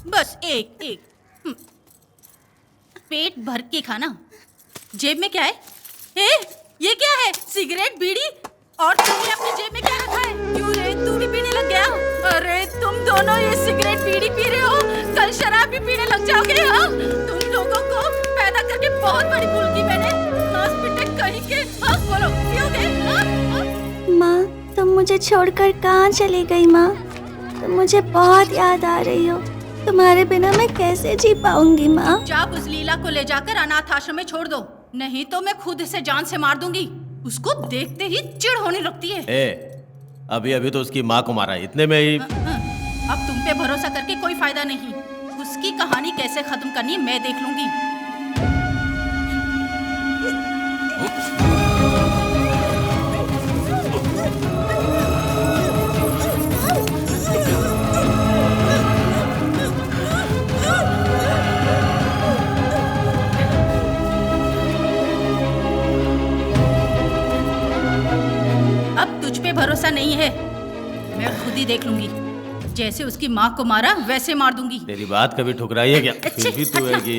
बस एक एक। पेट भर के खाना। जेब में क्या है? ये क्या है? सिगरेट, बीड़ी? और तुमने अपनी जेब में क्या रखा है? क्यों रे, तू भी पीने लग गया? अरे तुम दोनों ये सिगरेट बीड़ी पी रहे हो, कल शराब भी पीने लग जाओगे। हाँ, तुम लोगों को पैदा करके बहुत बड़ी भूल की मैंने। हॉस्पिटल कहीं के। हाँ बोलो, पियोगे? माँ, तुम मुझे छोड़कर कहाँ चली गई? माँ, तुम मुझे बहुत याद आ रही हो। तुम्हारे बिना मैं कैसे जी पाऊंगी माँ? जाप उस लीला को ले जाकर अनाथ आश्रम में छोड़ दो, नहीं तो मैं खुद इसे जान से मार दूंगी। उसको देखते ही चिढ़ होने लगती है। अभी अभी तो उसकी माँ को मारा, इतने में ही। अब तुम पे भरोसा करके कोई फायदा नहीं। उसकी कहानी कैसे खत्म करनी है मैं देख लूंगी। अब तुझ पे भरोसा नहीं है, मैं खुद ही देख लूंगी। जैसे उसकी माँ को मारा वैसे मार दूंगी। तेरी बात कभी ठुकराई है क्या? फिर भी तू है कि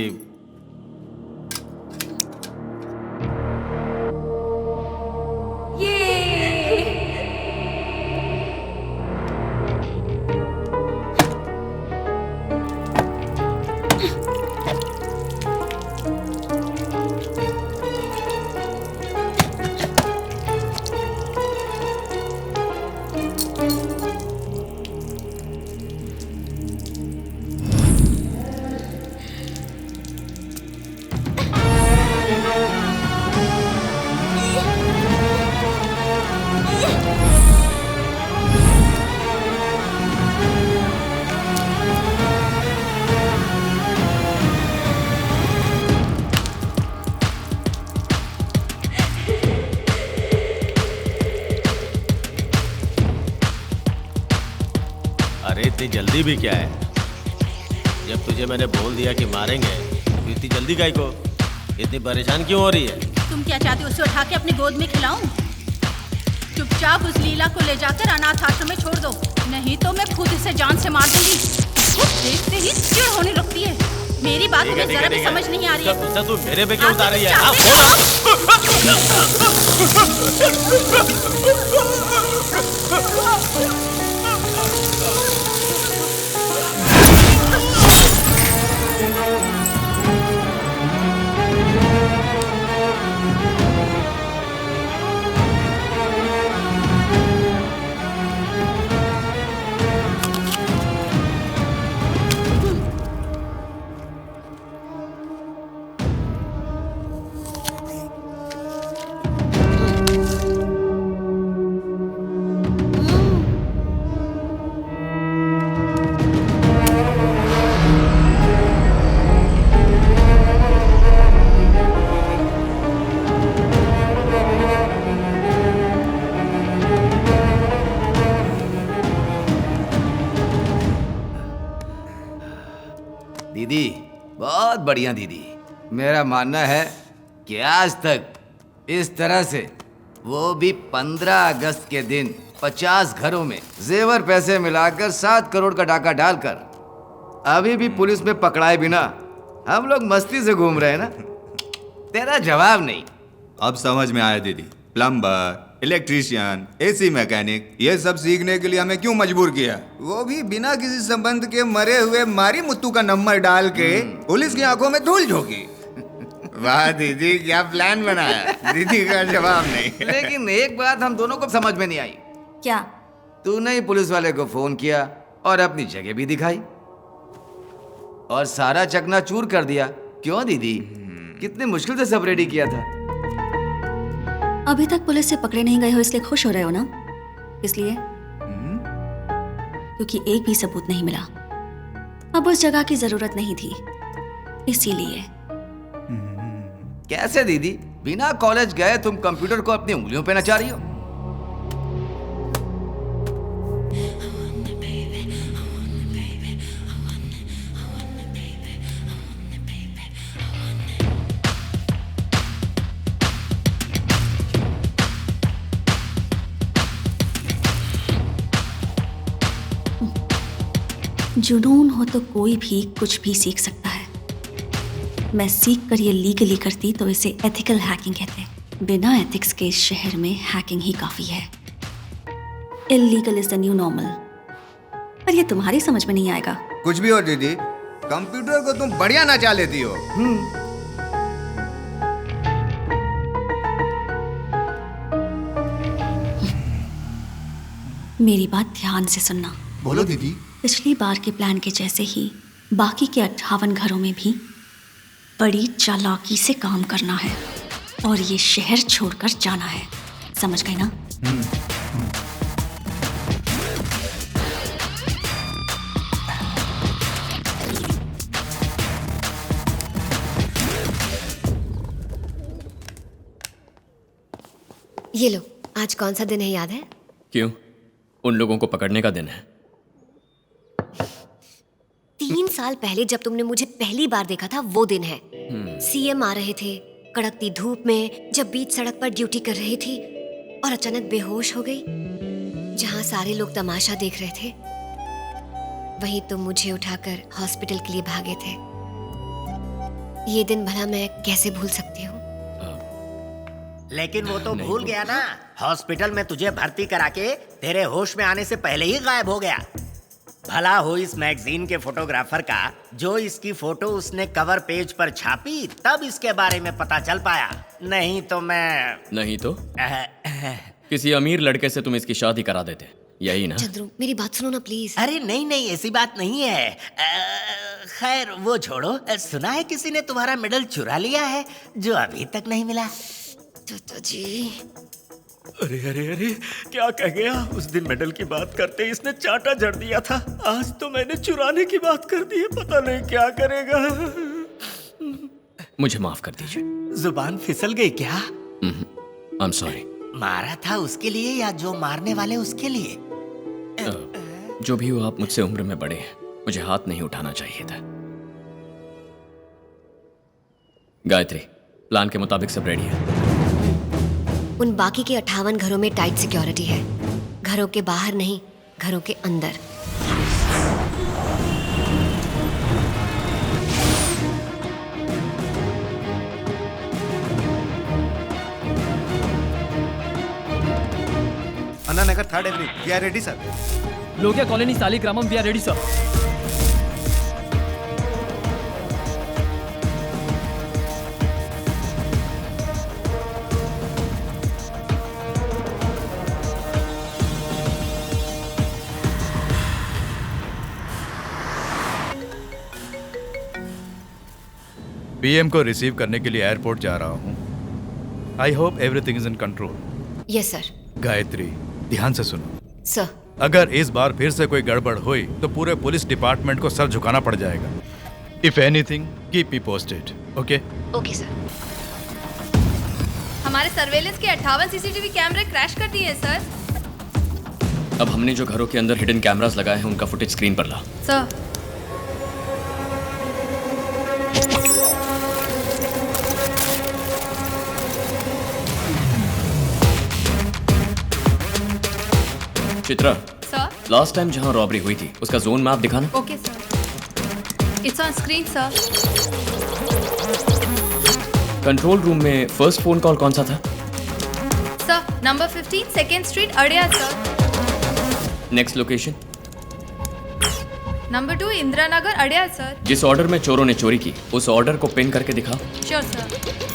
इतनी जल्दी भी क्या है? जब तुझे मैंने बोल दिया कि मारेंगे तो इतनी जल्दी काहे को? इतनी परेशान क्यों हो रही है? तुम क्या चाहते हो, उसे उठा के अपनी गोद में खिलाऊं? चुपचाप उस लीला को ले जाकर अनाथ आश्रम में छोड़ दो, नहीं तो मैं खुद इसे जान से मार दूंगी। वो देखते ही चिढ़ होने लगती है। मेरी बात तुम्हें जरा भी समझ नहीं आ रही है। तू मेरे पे क्यों उतार रही है? दीदी, बहुत बढ़िया दीदी। मेरा मानना है कि आज तक इस तरह से, वो भी 15 अगस्त के दिन 50 घरों में जेवर पैसे मिलाकर 7 करोड़ का डाका डालकर अभी भी पुलिस में पकड़ाए बिना हम लोग मस्ती से घूम रहे हैं ना। तेरा जवाब नहीं। अब समझ में आया दीदी। प्लम्बर, इलेक्ट्रीशियन, एसी मैकेनिक, ये सब सीखने के लिए हमें क्यों मजबूर किया? वो भी बिना किसी संबंध के मरे हुए मारी मुत्तू का नंबर डाल के पुलिस की आंखों में धूल झोंकी। वाह दीदी, क्या प्लान बनाया। दीदी का जवाब नहीं। लेकिन एक बात हम दोनों को समझ में नहीं आई। क्या? तूने ही पुलिस वाले को फोन किया और अपनी जगह भी दिखाई और सारा चकनाचूर कर दिया। क्यों दीदी? कितनी मुश्किल से सब रेडी किया था। अभी तक पुलिस से पकड़े नहीं गए हो इसलिए खुश हो रहे हो ना? इसलिए क्योंकि एक भी सबूत नहीं मिला। अब उस जगह की जरूरत नहीं थी, इसीलिए। कैसे दीदी? बिना कॉलेज गए तुम कंप्यूटर को अपनी उंगलियों पे नचा रही हो? जुनून हो तो कोई भी कुछ भी सीख सकता है। मैं सीख कर ये लीगली करती तो इसे एथिकल हैकिंग कहते हैं। बिना एथिक्स के इस शहर में हैकिंग ही काफी है। Illegal is the new normal. पर ये तुम्हारी समझ में नहीं आएगा। कुछ भी हो दीदी, कंप्यूटर को तुम बढ़िया नचा लेती हो। मेरी बात ध्यान से सुनना। बोलो दीदी। पिछली बार के प्लान के जैसे ही बाकी के 58 घरों में भी बड़ी चालाकी से काम करना है और ये शहर छोड़कर जाना है। समझ गए ना? ये लो, आज कौन सा दिन है याद है? क्यों? उन लोगों को पकड़ने का दिन है। 3 साल पहले जब तुमने मुझे पहली बार देखा था वो दिन है। सीएम आ रहे थे कड़कती धूप में, जब बीच सड़क पर ड्यूटी कर रही थी और अचानक बेहोश हो गई। जहां सारे लोग तमाशा देख रहे थे वहीं तुम मुझे उठाकर हॉस्पिटल के लिए भागे थे। ये दिन भला मैं कैसे भूल सकती हूँ? लेकिन वो तो भूल गया ना, हॉस्पिटल में तुझे भर्ती करा के तेरे होश में आने से पहले ही गायब हो गया। भला हो इस मैगजीन के फोटोग्राफर का, जो इसकी फोटो उसने कवर पेज पर छापी, तब इसके बारे में पता चल पाया। नहीं तो मैं नहीं तो किसी अमीर लड़के से तुम इसकी शादी करा देते, यही ना? चंद्रू, मेरी बात सुनो ना प्लीज। अरे नहीं नहीं, ऐसी बात नहीं है। खैर वो छोड़ो। सुना है किसी ने तुम्हारा मेडल चुरा लिया है जो अभी तक नहीं मिला। चाचा जी, अरे अरे अरे, क्या कह गया? उस दिन मेडल की बात करते इसने चांटा जड़ दिया था, आज तो मैंने चुराने की बात कर दी है। पता नहीं क्या करेगा। मुझे माफ कर दीजिए। जुबान फिसल गई क्या? I am sorry. मारा था उसके लिए या जो मारने वाले उसके लिए? जो भी हो, आप मुझसे उम्र में बड़े हैं, मुझे हाथ नहीं उठाना चाहिए था। गायत्री, प्लान के मुताबिक सब रेडी है। उन बाकी के 58 घरों में टाइट सिक्योरिटी है। घरों के बाहर नहीं, घरों के अंदर। Anna Nagar 3rd avenue, we are ready sir. Lokiya colony Saligramam, we are ready sir. PM को रिसीव करने के लिए एयरपोर्ट जा रहा हूँ। I hope everything is in control. Yes sir. Gayatri, ध्यान से सुनो। सर। अगर इस बार फिर से कोई गड़बड़ हुई तो पूरे पुलिस डिपार्टमेंट को सर झुकाना पड़ जाएगा। If anything, keep me posted. Okay? Okay sir. हमारे सर्वेलेंस के 58 सीसीटीवी कैमरे क्रैश कर दिए हैं सर। अब हमने जो घरों के अंदर हिडन कैमरास लगाए हैं उनका फुटेज स्क्रीन पर ला। Sir. Chitra, sir. Last time जहां रॉबरी हुई थी उसका जोन मैप दिखाना। Okay sir. It's on screen sir. Control room में फर्स्ट फोन कॉल कौन सा था? Sir, number 15 second street Adyar sir. Next location? Number 2 Indira Nagar Adyar sir. जिस ऑर्डर में चोरों ने चोरी की उस ऑर्डर को पिन करके दिखाओ। Sure sir.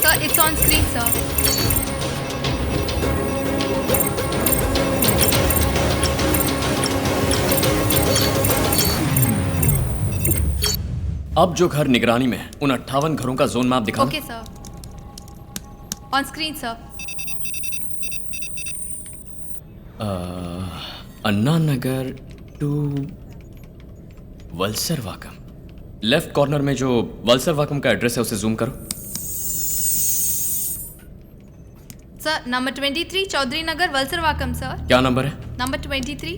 Sir, it's on screen sir. अब जो घर निगरानी में है उन 58 घरों का जोन मैप दिखाओ। Okay sir. On screen sir. Anna Nagar to Valasaravakkam. Left corner में जो वल्सर वाकम का एड्रेस है उसे जूम करो। सर, नंबर 23 चौधरी नगर वल्सर वाकम सर। क्या नंबर है? नंबर 23।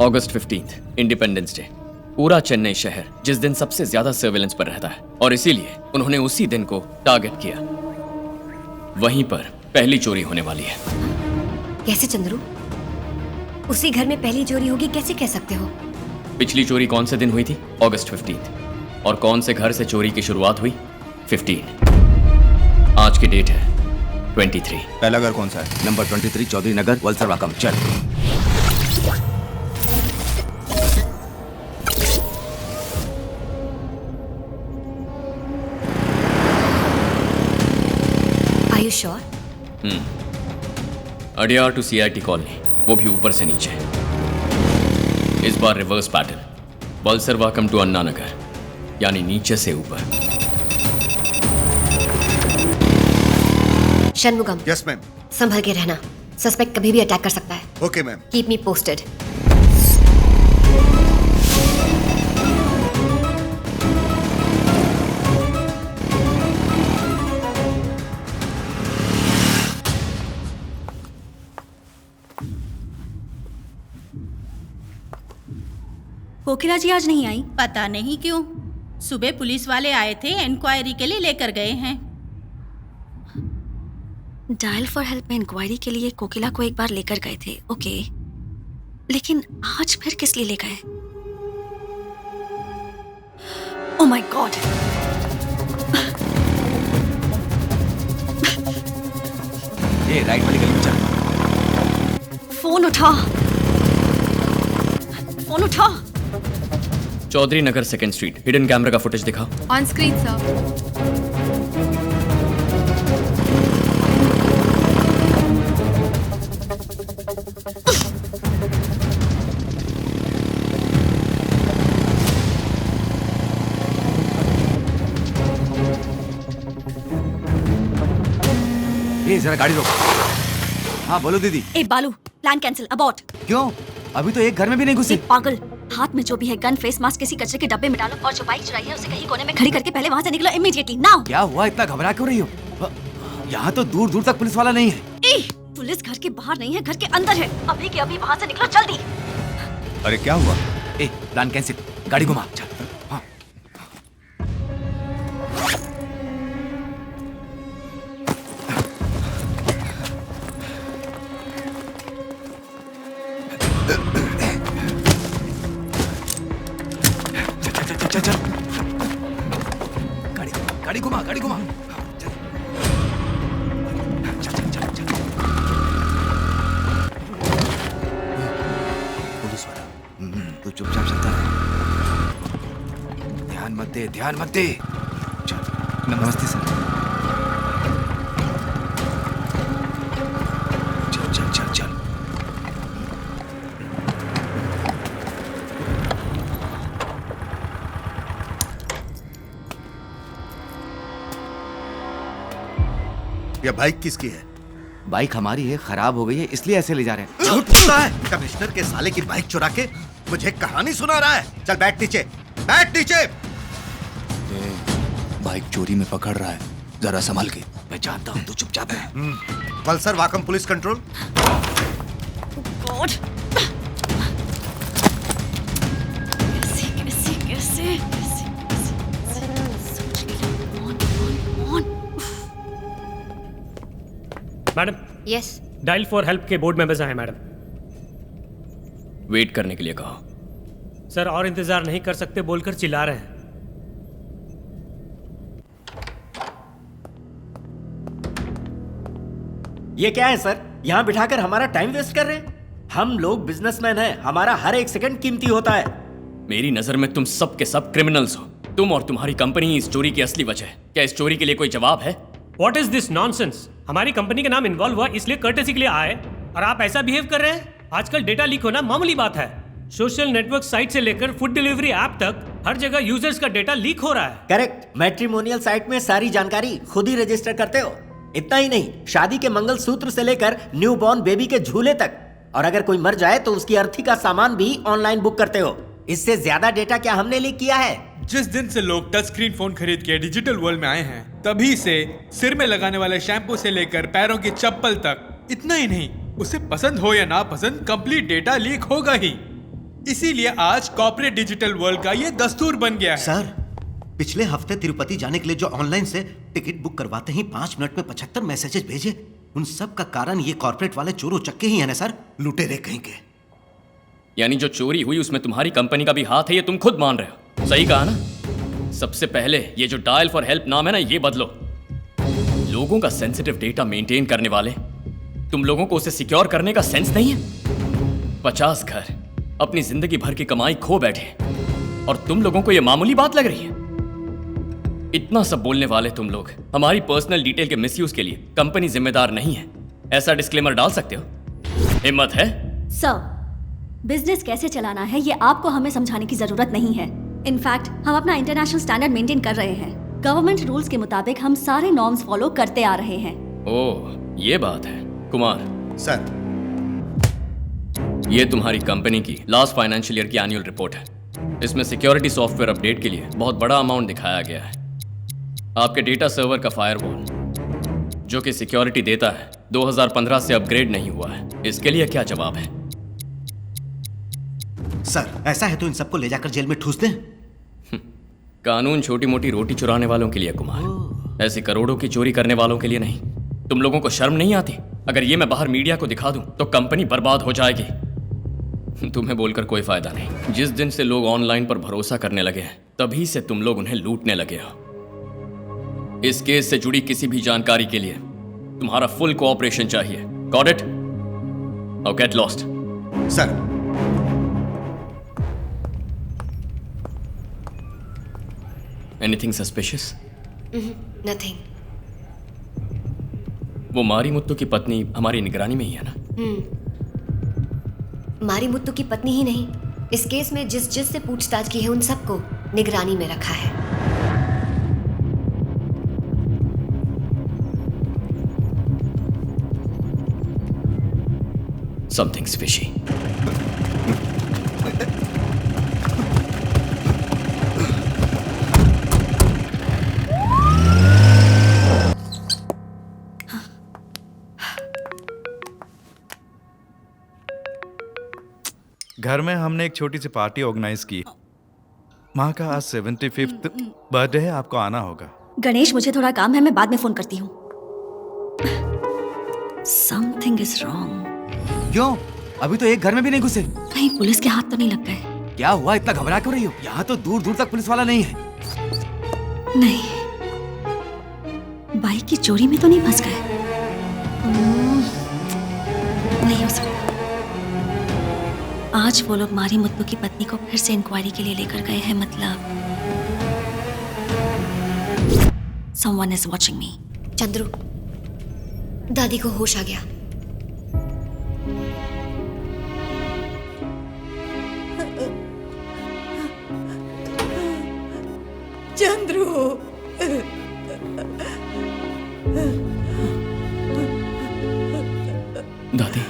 अगस्त 15 इंडिपेंडेंस डे। पूरा चेन्नई शहर जिस दिन सबसे ज्यादा सर्वेलेंस पर रहता है और इसीलिए उन्होंने उसी दिन को टारगेट किया। वहीं पर पहली चोरी होने वाली है। कैसे चंद्रू? उसी घर में पहली चोरी होगी कैसे कह सकते हो? पिछली चोरी कौन से दिन हुई थी? अगस्त 15। और कौन से घर से चोरी की शुरुआत हुई? 15। आज की डेट है 23। पहला घर कौन सा है? Number 23 Chowdary Nagar, Valasaravakkam. चल। Are you sure? Adyar to CIT colony, वो भी ऊपर से नीचे। इस बार reverse pattern, Valasaravakkam to Anna Nagar, यानी नीचे से ऊपर। शनमुगम। Yes ma'am. संभल के रहना, सस्पेक्ट कभी भी अटैक कर सकता है। Okay ma'am. Keep me posted. Kokila ji आज नहीं आई? पता नहीं क्यों। सुबह पुलिस वाले आए थे, इंक्वायरी के लिए लेकर गए हैं। डायल फॉर हेल्प में इंक्वायरी के लिए कोकिला को एक बार लेकर गए थे, ओके, लेकिन आज फिर किस लिए ले गए? Oh my God! ये राइट वाली गली में चल। फोन उठा, फोन उठा। चौधरी नगर 2nd स्ट्रीट, हिडन कैमरा का फुटेज दिखाओ। On screen sir. ये जरा गाड़ी रोक। हाँ बोलो दीदी। ए बालू, प्लान कैंसिल, अबॉर्ट। क्यों? अभी तो एक घर में भी नहीं घुसे। ए पागल, हाथ में जो भी है गन, फेस मास्क किसी कचरे के डब्बे में डालो और जो बाइक चुराई है उसे कहीं कोने में खड़ी करके पहले वहां से निकलो इमीडिएटली, नाउ। क्या हुआ, इतना घबरा क्यों रही हो? यहाँ तो दूर दूर तक पुलिस वाला नहीं है। ए, पुलिस घर के बाहर नहीं है, घर के अंदर है। अभी के अभी वहां से निकलो जल्दी। अरे क्या हुआ? ए, प्लान कैंसिल, गाड़ी घुमा। चल। हाँ। चल चल, गाड़ी घुमा, गाड़ी घुमा। चल चल चल चल। पुलिस वाला, तू चुपचाप चलता रह। ध्यान मत दे, ध्यान मत दे। चल। नमस्ते सर। चल चल चल चल। ये बाइक किसकी है? बाइक हमारी है, खराब हो गई है इसलिए ऐसे ले जा रहे हैं। झूठ बोलता है। कमिश्नर के साले की बाइक चुरा के मुझे कहानी सुना रहा है। चल बैठ नीचे, बैठ नीचे। बाइक चोरी में पकड़ रहा है, जरा संभाल के। मैं जानता हूँ, तू चुपचाप है। वलसर वाकम पुलिस कंट्रोल। गॉड, कैसे कैसे कैसे madam. Yes. Dial for help के बोर्ड मेंबर्स आए मैडम। वेट करने के लिए कहो। सर और इंतजार नहीं कर सकते बोलकर चिल्ला रहे हैं। ये क्या है सर? यहाँ बिठाकर हमारा टाइम वेस्ट कर रहे हैं। हम लोग बिजनेसमैन हैं, हमारा हर एक सेकंड कीमती होता है। मेरी नजर में तुम सब के सब क्रिमिनल्स हो। तुम और तुम्हारी कंपनी इस चोरी की असली वजह है। क्या इस चोरी के लिए कोई जवाब है? What is this nonsense? हमारी कंपनी का नाम इन्वॉल्व हुआ इसलिए कर्टेसी के लिए आए और आप ऐसा बिहेव कर रहे हैं। आजकल डेटा लीक होना मामूली बात है। सोशल नेटवर्क साइट से लेकर फूड डिलीवरी ऐप तक हर जगह यूजर्स का डेटा लीक हो रहा है। करेक्ट। मैट्रिमोनियल साइट में सारी जानकारी खुद ही रजिस्टर करते हो। इतना ही नहीं, शादी के मंगलसूत्र से लेकर न्यूबॉर्न बेबी के झूले तक, और अगर कोई मर जाए तो उसकी अर्थी का सामान भी ऑनलाइन बुक करते हो। इससे ज्यादा डेटा क्या हमने लीक किया है? जिस दिन से लोग टच स्क्रीन फोन खरीद के डिजिटल वर्ल्ड में आए हैं, तभी से सिर में लगाने वाले शैम्पू से लेकर पैरों की चप्पल तक। इतना ही नहीं, उसे पसंद हो या ना पसंद, कंप्लीट डेटा लीक होगा ही। इसीलिए आज कॉर्पोरेट डिजिटल वर्ल्ड का ये दस्तूर बन गया है। सर, पिछले हफ्ते तिरुपति जाने के लिए जो ऑनलाइन से टिकट बुक करवाते ही 5 मिनट में 75 मैसेजेस भेजे, उन सब का कारण ये कॉर्पोरेट वाले चोरों चक्के ही है ना सर? लुटेरे कहीं के। यानी जो चोरी हुई उसमें तुम्हारी कंपनी का भी हाथ है, ये तुम खुद मान रहे हो। सही कहा ना? सबसे पहले ये जो डायल फॉर हेल्प नाम है ना, ये बदलो। लोगों का सेंसिटिव डेटा मेंटेन करने वाले तुम लोगों को उसे सिक्योर करने का सेंस नहीं है। 50 घर अपनी जिंदगी भर की कमाई खो बैठे और तुम लोगों को यह मामूली बात लग रही है। इतना सब बोलने वाले तुम लोग हमारी पर्सनल डिटेल के मिसयूज के लिए कंपनी जिम्मेदार नहीं है, ऐसा डिस्क्लेमर डाल सकते हो? हिम्मत है? सर, बिजनेस कैसे चलाना है ये आपको हमें समझाने की जरूरत नहीं है। इनफैक्ट हम अपना इंटरनेशनल स्टैंडर्ड मेंटेन कर रहे हैं। गवर्नमेंट रूल्स के मुताबिक हम सारे नॉर्म्स फॉलो करते आ रहे हैं। ओह, ये बात है। कुमार सर, ये तुम्हारी कंपनी की लास्ट फाइनेंशियल ईयर की एनुअल रिपोर्ट है। इसमें सिक्योरिटी सॉफ्टवेयर अपडेट के लिए बहुत बड़ा अमाउंट दिखाया गया है। आपके डेटा सर्वर का फायरवॉल जो कि सिक्योरिटी देता है 2015 से अपग्रेड नहीं हुआ है। इसके लिए क्या जवाब है? सर, ऐसा है तो इन सबको ले जाकर जेल में ठूस दें। कानून छोटी मोटी रोटी चुराने वालों के लिए कुमार, ऐसी करोड़ों की चोरी करने वालों के लिए नहीं। तुम लोगों को शर्म नहीं आती? अगर ये मैं बाहर मीडिया को दिखा दूं तो कंपनी बर्बाद हो जाएगी। तुम्हें बोलकर कोई फायदा नहीं। जिस दिन से लोग ऑनलाइन पर भरोसा करने लगे हैं तभी से तुम लोग उन्हें लूटने लगे हो। इस केस से जुड़ी किसी भी जानकारी के लिए तुम्हारा फुल कोऑपरेशन चाहिए। Got it? Now get lost. Sir, anything suspicious? Nothing. वो मारी मुत्तू की पत्नी हमारी निगरानी में ही है ना? मारी मुत्तू की पत्नी ही नहीं, इस केस में जिस से पूछताछ की है उन सबको निगरानी में रखा है। Something's fishy. घर में हमने एक छोटी सी पार्टी ऑर्गेनाइज की। माँ का आज 75th बर्थडे है, आपको आना होगा। गणेश, मुझे थोड़ा काम है, मैं बाद में फोन करती हूँ। Something is wrong. क्यों? अभी तो एक घर में भी नहीं घुसे। कहीं पुलिस के हाथ तो नहीं लग गए? क्या हुआ, इतना घबरा क्यों रही हो? यहाँ तो दूर दूर तक पुलिस वाला नहीं है। नहीं, बाइक की चोरी में तो नहीं फंस गए? नहीं हो सकता। आज वो लोग मारी मुत्तू की पत्नी को फिर से इंक्वायरी के लिए लेकर गए हैं। मतलब someone is watching me. Chandru, दादी को होश आ गया। चंद्रू, दादी,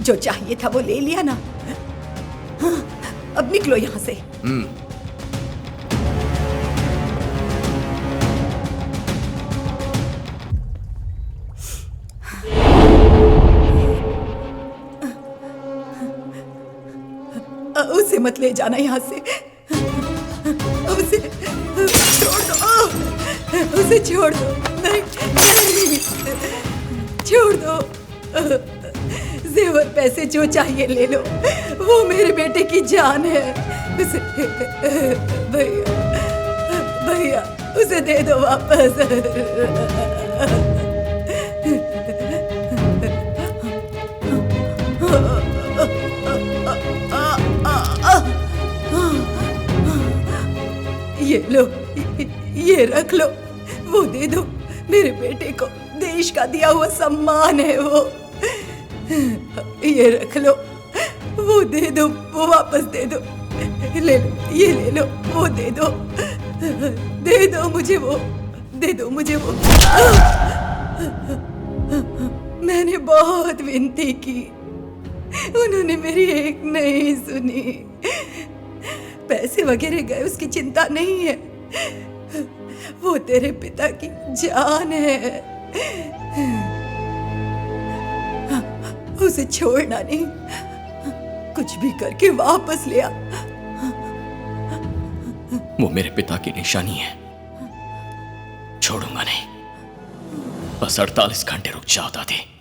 जो चाहिए था वो ले लिया ना। हाँ, अब निकलो यहाँ से। उसे मत ले जाना यहाँ से। उसे छोड़ दो। उसे छोड़ दो। नहीं, नहीं, छोड़ दो। जेवर पैसे जो चाहिए ले लो, वो मेरे बेटे की जान है। उसे भैया, भैया उसे दे दो वापस। ये लो, ये रख लो, वो दे दो। मेरे बेटे को देश का दिया हुआ सम्मान है वो। ये रख लो, वो दे दो, वो वापस दे दो। ले लो, ये ले लो, वो दे दो। दे दो मुझे वो, दे दो मुझे वो। मैंने बहुत विनती की, उन्होंने मेरी एक नहीं सुनी। पैसे वगैरह गए उसकी चिंता नहीं है, वो तेरे पिता की जान है। उसे छोड़ना नहीं, कुछ भी करके वापस ले आ। वो मेरे पिता की निशानी है। छोड़ूंगा नहीं। बस 48 घंटे रुक जाओ दादी।